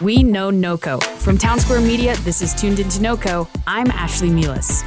We know NoCo. From Town Square Media, this is Tuned Into NoCo. I'm Ashlee Meehleis.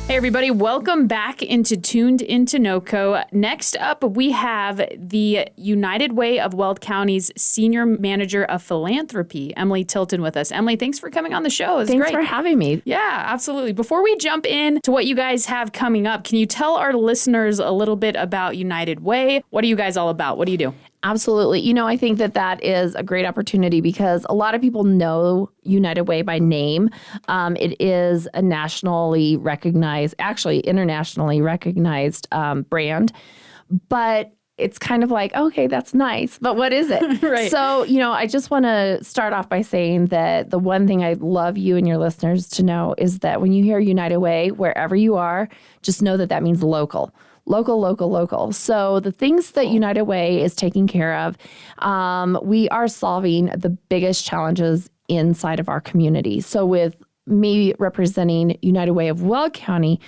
Hey everybody, welcome back into Tuned Into NoCo. Next up, we have the United Way of Weld County's Senior Manager of Philanthropy, Ashlee Tilton, with us. Ashlee, thanks for coming on the show. It's Thanks great. for having me. Yeah, absolutely. Before we jump in to what you guys have coming up, can you tell our listeners a little bit about United Way? What are you guys all about? What do you do? Absolutely. You know, I think that is a great opportunity because a lot of people know United Way by name. It is a nationally recognized, actually internationally recognized brand, but it's kind of like, okay, that's nice, but what is it? Right. So, you know, I just want to start off by saying that the one thing I'd love you and your listeners to know is that when you hear United Way, wherever you are, just know that that means local. Local. So the things that United Way is taking care of, we are solving the biggest challenges inside of our community. So with me representing United Way of Weld County,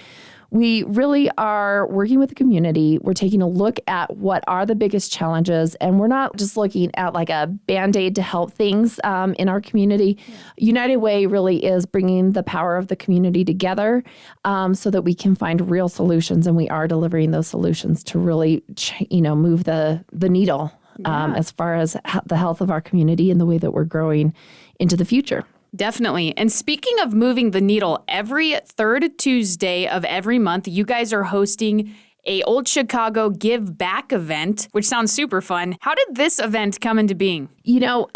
we really are working with the community. We're taking a look at what are the biggest challenges, and we're not just looking at like a Band-Aid to help things in our community. United Way really is bringing the power of the community together so that we can find real solutions, and we are delivering those solutions to really, move the needle as far as the health of our community and the way that we're growing into the future. Definitely. And speaking of moving the needle, every third Tuesday of every month, you guys are hosting a Old Chicago Give Back event, which sounds super fun. How did this event come into being? You know,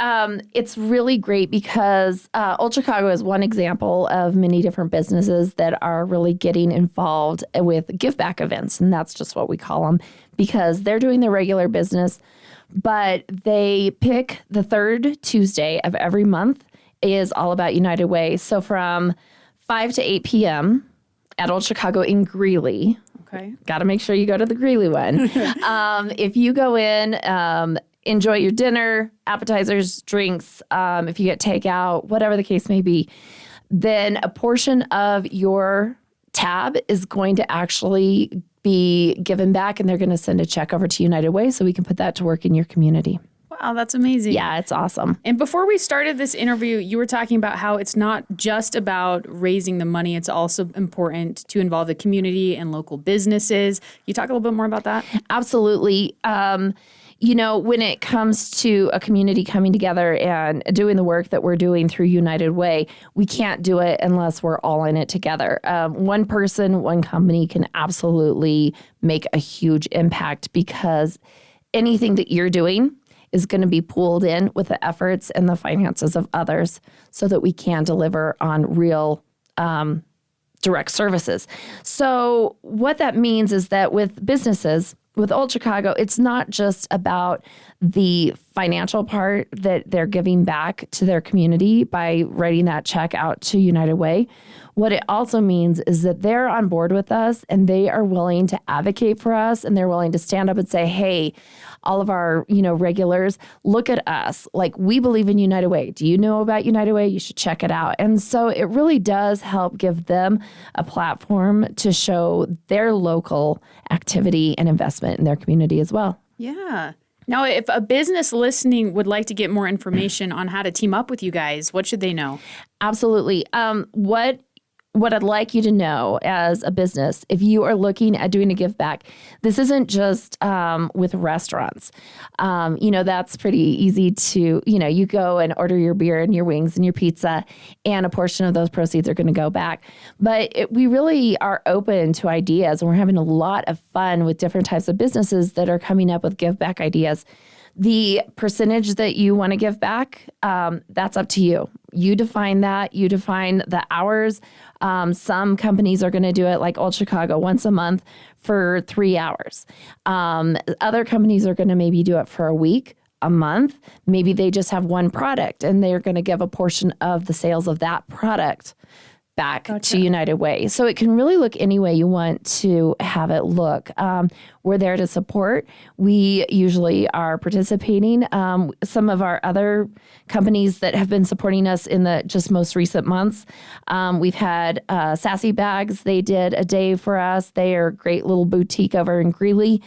it's really great because Old Chicago is one example of many different businesses that are really getting involved with give back events. And that's just what we call them because they're doing their regular business, but they pick the third Tuesday of every month is all about United Way. So from 5 to 8 p.m. at Old Chicago in Greeley. Okay. Got to make sure you go to the Greeley one. If you go in, enjoy your dinner, appetizers, drinks, if you get takeout, whatever the case may be, then a portion of your tab is going to actually be given back, and they're going to send a check over to United Way so we can put that to work in your community. Wow, that's amazing. Yeah, it's awesome. And before we started this interview, you were talking about how it's not just about raising the money. It's also important to involve the community and local businesses. Can you talk a little bit more about that? Absolutely. When it comes to a community coming together and doing the work that we're doing through United Way, we can't do it unless we're all in it together. One person, one company can absolutely make a huge impact because anything that you're doing is going to be pooled in with the efforts and the finances of others so that we can deliver on real direct services. So what that means is that with businesses, with Old Chicago, it's not just about the financial part that they're giving back to their community by writing that check out to United Way. What it also means is that they're on board with us and they are willing to advocate for us and they're willing to stand up and say, hey, all of our, regulars, look at us. Like, we believe in United Way. Do you know about United Way? You should check it out. And so it really does help give them a platform to show their local activity and investment in their community as well. Yeah. Now, if a business listening would like to get more information on how to team up with you guys, what should they know? Absolutely. What I'd like you to know as a business, if you are looking at doing a give back, this isn't just with restaurants. That's pretty easy to, you go and order your beer and your wings and your pizza, and a portion of those proceeds are going to go back. But we really are open to ideas, and we're having a lot of fun with different types of businesses that are coming up with give back ideas. The percentage that you want to give back, that's up to you. You define that. You define the hours. Some companies are going to do it like Old Chicago once a month for 3 hours. Other companies are going to maybe do it for a week, a month. Maybe they just have one product and they're going to give a portion of the sales of that product back to United Way. So it can really look any way you want to have it look. We're there to support. We usually are participating. Some of our other companies that have been supporting us in the just most recent months, we've had Sassy Bags. They did a day for us. They are a great little boutique over in Greeley.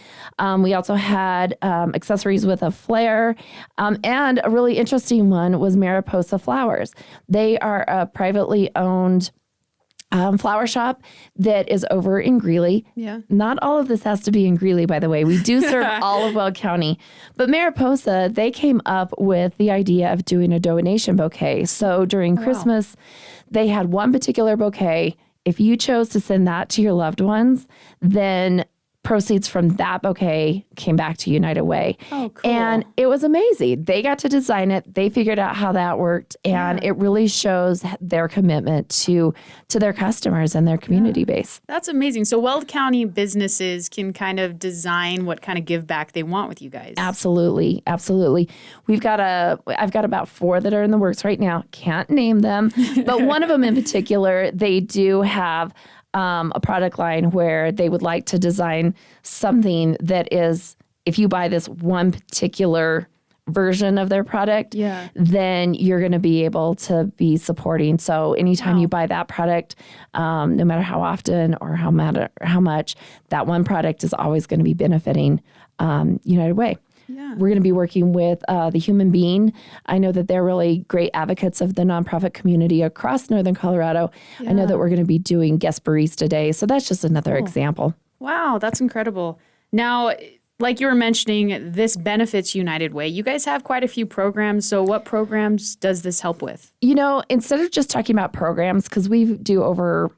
We also had Accessories with a Flair. And a really interesting one was Mariposa Flowers. They are a privately owned flower shop that is over in Greeley. Yeah. Not all of this has to be in Greeley, by the way. We do serve all of Weld County. But Mariposa, they came up with the idea of doing a donation bouquet. So during Christmas, they had one particular bouquet. If you chose to send that to your loved ones, then proceeds from that bouquet came back to United Way. Oh, cool. And it was amazing. They got to design it. They figured out how that worked. And it really shows their commitment to their customers and their community base. That's amazing. So Weld County businesses can kind of design what kind of give back they want with you guys. Absolutely. Absolutely. I've got about 4 that are in the works right now. Can't name them. But one of them in particular, they do have a product line where they would like to design something that is, if you buy this one particular version of their product, then you're going to be able to be supporting. So anytime you buy that product, no matter how often or how much, that one product is always going to be benefiting United Way. Yeah. We're going to be working with the Human Being. I know that they're really great advocates of the nonprofit community across Northern Colorado. I know that we're going to be doing Guest Barista Day. So that's just another example. Wow, that's incredible. Now, like you were mentioning, this benefits United Way. You guys have quite a few programs. So what programs does this help with? You know, instead of just talking about programs, because we do over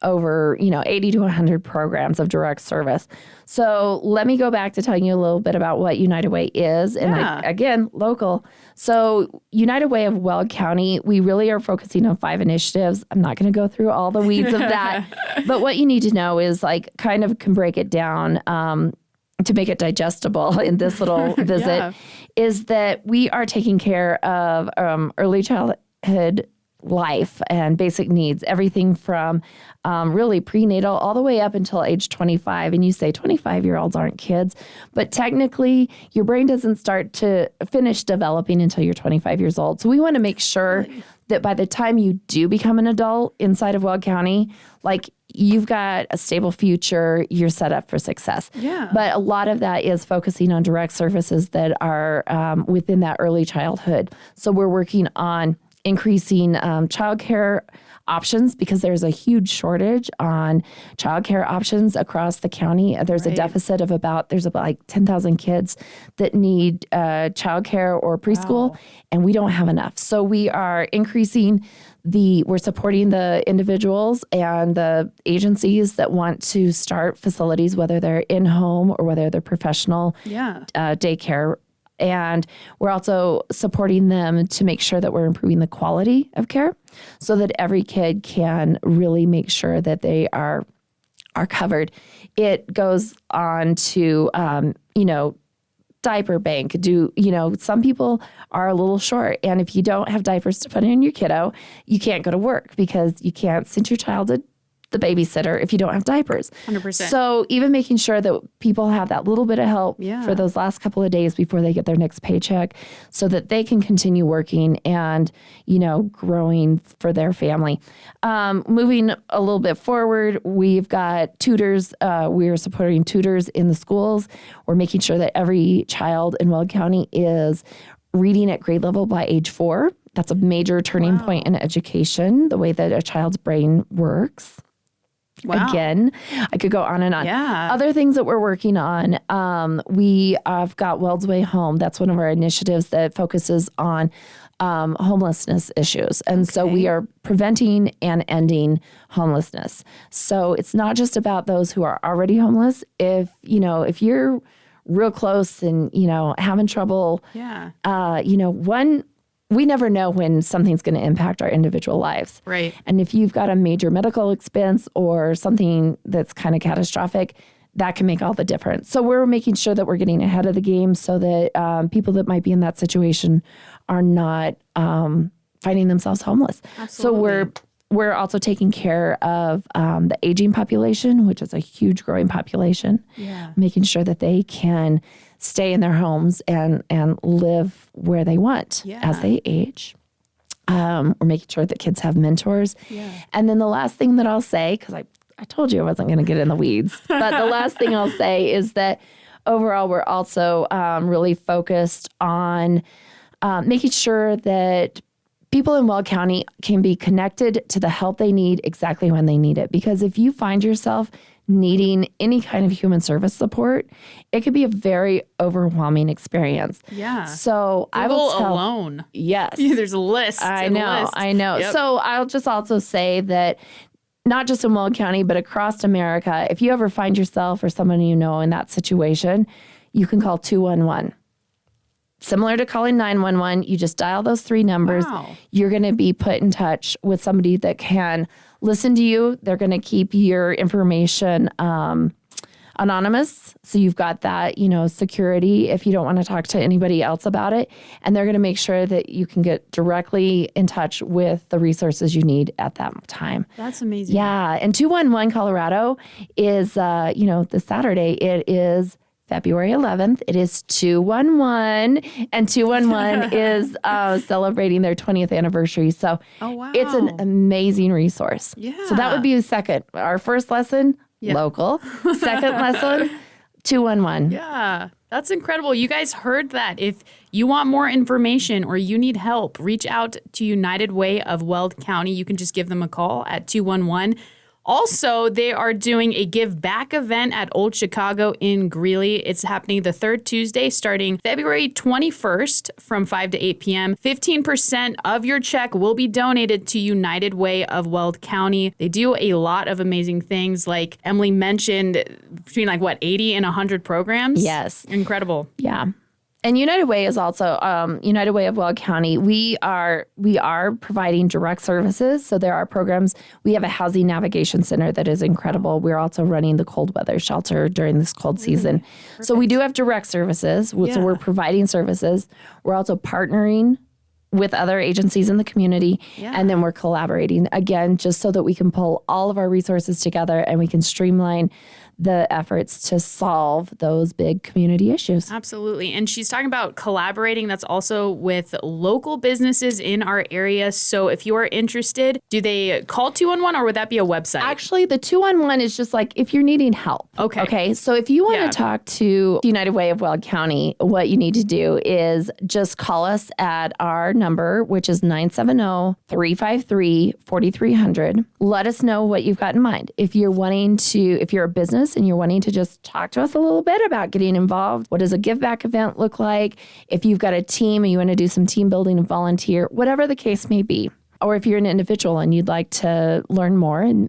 80 to 100 programs of direct service. So let me go back to telling you a little bit about what United Way is. And again, local. So United Way of Weld County, we really are focusing on 5 initiatives. I'm not going to go through all the weeds of that. But what you need to know is kind of can break it down to make it digestible in this little visit is that we are taking care of early childhood life and basic needs, everything from really prenatal all the way up until age 25. And you say 25-year-olds aren't kids, but technically your brain doesn't start to finish developing until you're 25 years old. So we want to make sure that by the time you do become an adult inside of Weld County, you've got a stable future, you're set up for success. Yeah. But a lot of that is focusing on direct services that are within that early childhood. So we're working on increasing childcare options because there's a huge shortage on childcare options across the county. There's a deficit of there's about 10,000 kids that need childcare or preschool, and we don't have enough. So we are increasing we're supporting the individuals and the agencies that want to start facilities, whether they're in-home or whether they're professional daycare. And we're also supporting them to make sure that we're improving the quality of care so that every kid can really make sure that they are covered. It goes on to, diaper bank. Some people are a little short. And if you don't have diapers to put in your kiddo, you can't go to work because you can't send your child to the babysitter if you don't have diapers. 100%. So even making sure that people have that little bit of help for those last couple of days before they get their next paycheck so that they can continue working and, growing for their family. Moving a little bit forward, we've got tutors. We're supporting tutors in the schools. We're making sure that every child in Weld County is reading at grade level by age 4. That's a major turning point in education, the way that a child's brain works. Wow. Again, I could go on and on. Yeah. Other things that we're working on, we have got Weld's Way Home. That's one of our initiatives that focuses on homelessness issues. And so we are preventing and ending homelessness. So it's not just about those who are already homeless. If you're real close and, having trouble, we never know when something's going to impact our individual lives. Right. And if you've got a major medical expense or something that's kind of catastrophic, that can make all the difference. So we're making sure that we're getting ahead of the game so that people that might be in that situation are not finding themselves homeless. Absolutely. So we're we're also taking care of the aging population, which is a huge growing population, making sure that they can stay in their homes and live where they want as they age. We're making sure that kids have mentors. And then the last thing that I'll say, because I told you I wasn't going to get in the weeds, but the last thing I'll say is that overall, we're also really focused on making sure that people in Weld County can be connected to the help they need exactly when they need it. Because if you find yourself needing any kind of human service support, it could be a very overwhelming experience. So I will tell alone. Yes. There's a list. I know. Yep. So I'll just also say that not just in Weld County, but across America, if you ever find yourself or someone you know in that situation, you can call 211. Similar to calling 911, you just dial those 3 numbers. You're going to be put in touch with somebody that can listen to you. They're going to keep your information anonymous. So you've got that, security if you don't want to talk to anybody else about it. And they're going to make sure that you can get directly in touch with the resources you need at that time. That's amazing. Yeah. And 211 Colorado is, this Saturday, it is February 11th. It is 211, and 211 is celebrating their 20th anniversary. So it's an amazing resource. So that would be the second. Our first lesson, local. Second lesson, 211. Yeah, that's incredible. You guys heard that. If you want more information or you need help, reach out to United Way of Weld County. You can just give them a call at 211. Also, they are doing a Give Back event at Old Chicago in Greeley. It's happening the third Tuesday starting February 21st from 5 to 8 p.m. 15% of your check will be donated to United Way of Weld County. They do a lot of amazing things, like Emily mentioned, between 80 and 100 programs? Yes. Incredible. Yeah. And United Way is also United Way of Weld County. We are providing direct services. So there are programs. We have a housing navigation center that is incredible. We're also running the cold weather shelter during this cold season. Perfect. So we do have direct services. So we're providing services. We're also partnering with other agencies in the community. And then we're collaborating, again, just so that we can pull all of our resources together and we can streamline the efforts to solve those big community issues. Absolutely. And she's talking about collaborating. That's also with local businesses in our area. So if you are interested, do they call 211 or would that be a website? Actually, the 211 is just if you're needing help. Okay. So if you want to talk to United Way of Weld County, what you need to do is just call us at our number, which is 970-353-4300. Let us know what you've got in mind. If you're a business and you're wanting to just talk to us a little bit about getting involved, what does a give back event look like? If you've got a team and you want to do some team building and volunteer, whatever the case may be. Or if you're an individual and you'd like to learn more and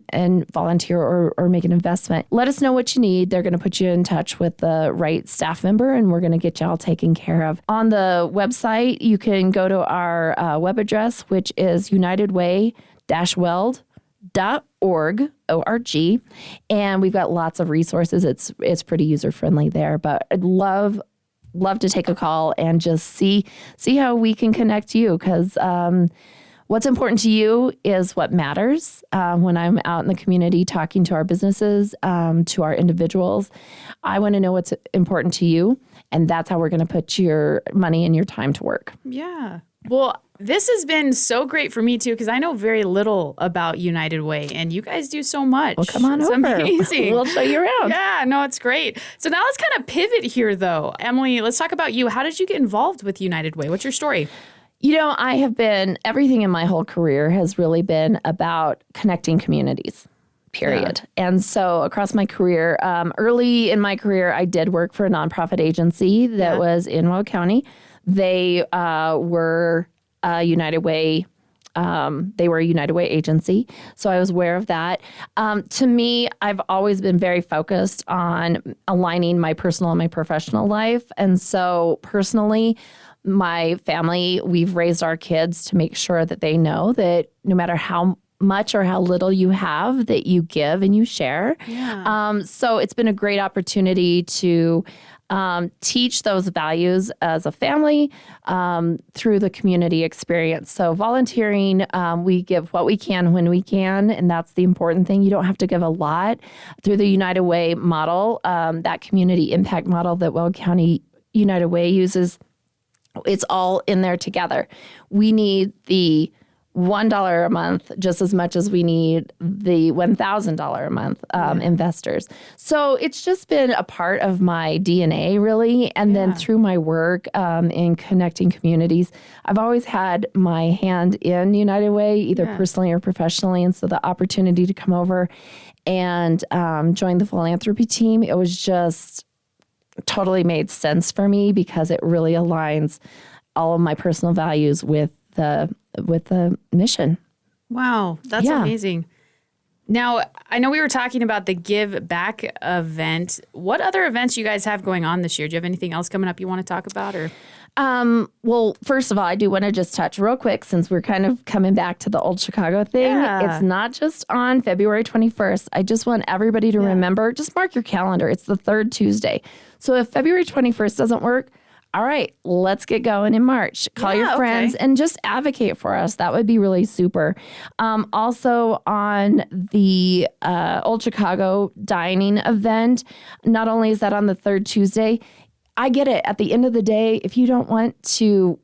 volunteer or make an investment, let us know what you need. They're going to put you in touch with the right staff member and we're going to get you all taken care of. On the website, you can go to our web address, which is unitedway-weld.org, O-R-G, and we've got lots of resources. It's pretty user-friendly there, but I'd love to take a call and just see how we can connect you, because what's important to you is what matters. When I'm out in the community talking to our businesses, to our individuals, I want to know what's important to you, and that's how we're going to put your money and your time to work. Yeah. Well, this has been so great for me, too, because I know very little about United Way, and you guys do so much. Well, come on over. Amazing. We'll show you around. Yeah, no, it's great. So now let's kind of pivot here, though. Emily, let's talk about you. How did you get involved with United Way? What's your story? Everything in my whole career has really been about connecting communities, period. Yeah. And so across my career, early in my career, I did work for a nonprofit agency that was in Weld County. They were a United Way. They were a United Way agency, so I was aware of that. To me, I've always been very focused on aligning my personal and my professional life. And so personally, my family, we've raised our kids to make sure that they know that no matter how much or how little you have, that you give and you share. Yeah. So it's been a great opportunity to teach those values as a family through the community experience. So volunteering, we give what we can when we can, and that's the important thing. You don't have to give a lot. Through the United Way model, that community impact model that Weld County United Way uses, it's all in there together. We need the $1 a month just as much as we need the $1,000 a month investors. So it's just been a part of my DNA, really. And then through my work in connecting communities, I've always had my hand in United Way, either personally or professionally. And so the opportunity to come over and join the philanthropy team, it was just totally made sense for me because it really aligns all of my personal values with the mission. Wow, that's amazing. Now, I know we were talking about the Give Back event. What other events you guys have going on this year? Do you have anything else coming up you want to talk about? Or well, first of all, I do want to just touch real quick since we're kind of coming back to the old Chicago thing. Yeah. It's not just on February 21st. I just want everybody to remember, just mark your calendar. It's the third Tuesday. So if February 21st doesn't work, all right, let's get going in March. Call your friends and just advocate for us. That would be really super. Also on the Old Chicago dining event, not only is that on the third Tuesday, I get it. At the end of the day, if you don't want to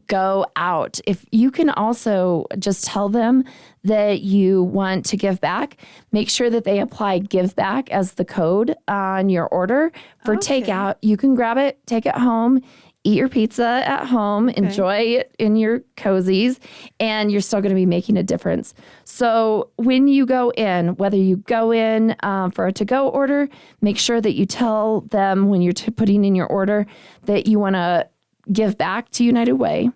go out, if you can also just tell them that you want to give back, make sure that they apply give back as the code on your order for takeout. You can grab it, take it home, eat your pizza at home, enjoy it in your cozies, and you're still going to be making a difference. So when you go in, whether you go in for a to-go order, make sure that you tell them when you're putting in your order that you want to give back to United Way.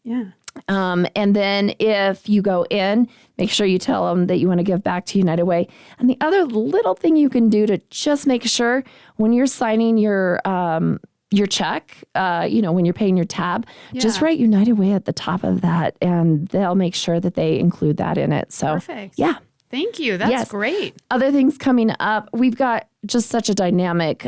Yeah. And then if you go in, make sure you tell them that you want to give back to United Way. And the other little thing you can do to just make sure when you're signing your check, when you're paying your tab, just write United Way at the top of that, and they'll make sure that they include that in it. So, perfect. Yeah. Thank you. That's great. Other things coming up, we've got just such a dynamic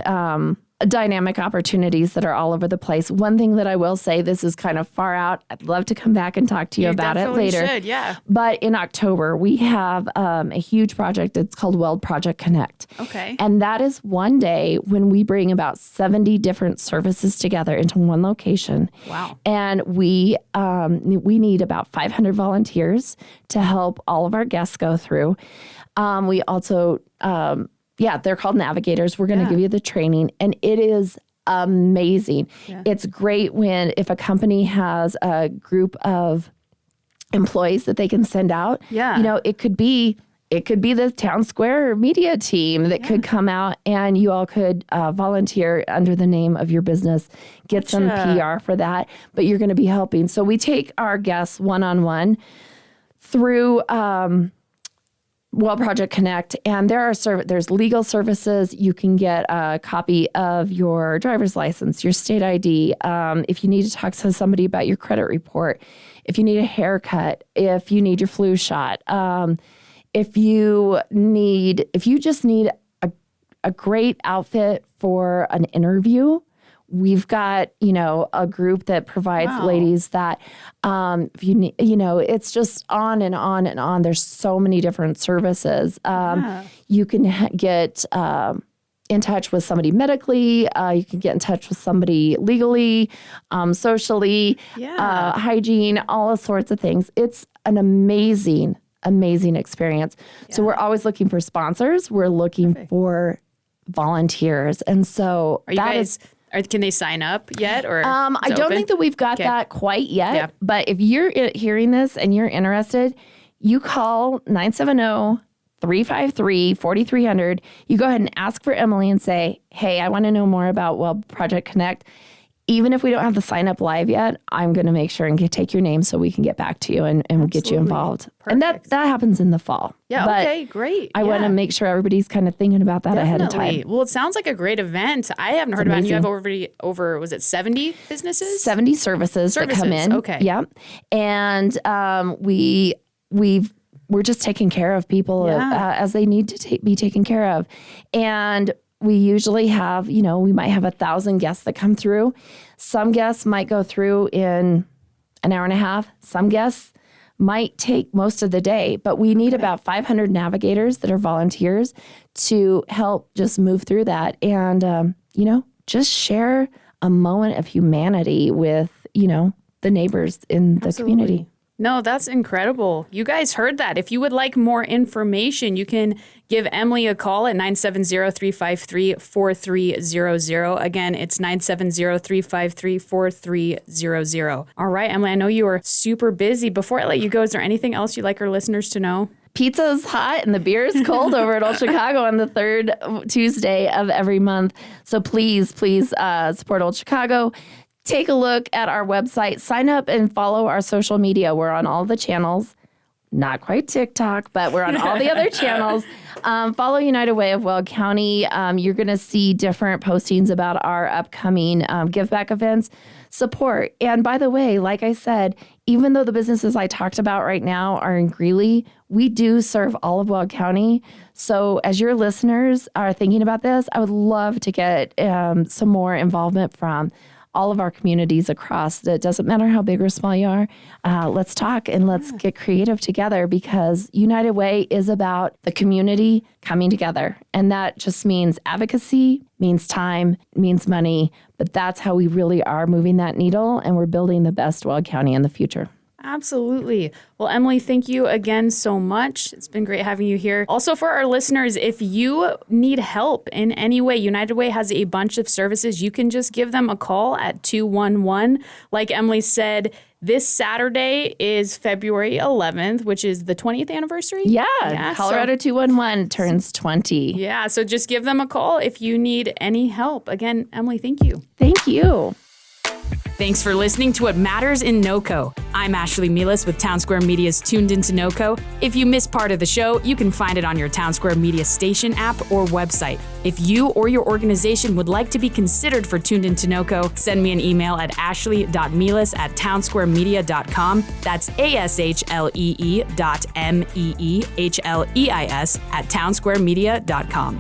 opportunities that are all over the place. One thing that I will say, this is kind of far out. I'd love to come back and talk to you about it later. Should, yeah. But in October, we have a huge project. It's called Weld Project Connect. Okay. And that is one day when we bring about 70 different services together into one location. Wow. And we need about 500 volunteers to help all of our guests go through. We also... they're called navigators. We're going to give you the training, and it is amazing. Yeah. It's great if a company has a group of employees that they can send out. Yeah. It could be the Town Square media team that could come out, and you all could volunteer under the name of your business, get some PR for that, but you're going to be helping. So we take our guests one-on-one through Weld Project Connect, and there's legal services. You can get a copy of your driver's license, your state ID. If you need to talk to somebody about your credit report, if you need a haircut, if you need your flu shot, if you just need a great outfit for an interview. We've got, a group that provides ladies that, if you need, it's just on and on and on. There's so many different services. You can get in touch with somebody medically. You can get in touch with somebody legally, socially, hygiene, all sorts of things. It's an amazing experience. Yeah. So we're always looking for sponsors. We're looking for volunteers. And so can they sign up yet? Or I don't think that we've got that quite yet. Yeah. But if you're hearing this and you're interested, you call 970-353-4300. You go ahead and ask for Emily and say, hey, I want to know more about Weld Project Connect. Even if we don't have the sign up live yet, I'm going to make sure and take your name so we can get back to you and get you involved. Perfect. And that happens in the fall. Yeah, but okay, great. I want to make sure everybody's kind of thinking about that ahead of time. Well, it sounds like a great event. I haven't heard about it. You have over, was it 70 businesses? 70 services that come in. Okay. Yeah. And we're just taking care of people as they need to be taken care of. And We usually have, we might have 1,000 guests that come through. Some guests might go through in an hour and a half. Some guests might take most of the day, but we need about 500 navigators that are volunteers to help just move through that and, just share a moment of humanity with, the neighbors in the community. No, that's incredible. You guys heard that. If you would like more information, you can give Emily a call at 970-353-4300. Again, it's 970-353-4300. All right, Emily, I know you are super busy. Before I let you go, is there anything else you'd like our listeners to know? Pizza's hot and the beer is cold over at Old Chicago on the third Tuesday of every month. So please support Old Chicago. Take a look at our website. Sign up and follow our social media. We're on all the channels. Not quite TikTok, but we're on all the other channels. Follow United Way of Weld County. You're going to see different postings about our upcoming give back events. Support. And by the way, like I said, even though the businesses I talked about right now are in Greeley, we do serve all of Weld County. So as your listeners are thinking about this, I would love to get some more involvement from all of our communities across. It doesn't matter how big or small you are. Let's talk and let's get creative together, because United Way is about the community coming together. And that just means advocacy, means time, means money. But that's how we really are moving that needle, and we're building the best Weld County in the future. Absolutely. Well, Emily, thank you again so much. It's been great having you here. Also, for our listeners, if you need help in any way, United Way has a bunch of services. You can just give them a call at 211. Like Emily said, this Saturday is February 11th, which is the 20th anniversary. Yeah, Colorado 211 turns 20. Yeah, so just give them a call if you need any help. Again, Emily, thank you. Thank you. Thanks for listening to What Matters in NoCo. I'm Ashlee Meehleis with Town Square Media's Tuned Into NoCo. If you missed part of the show, you can find it on your Town Square Media station app or website. If you or your organization would like to be considered for Tuned Into NoCo, send me an email at ashlee.meehleis@townsquaremedia.com. That's ASHLEE.MEEHLEIS@townsquaremedia.com.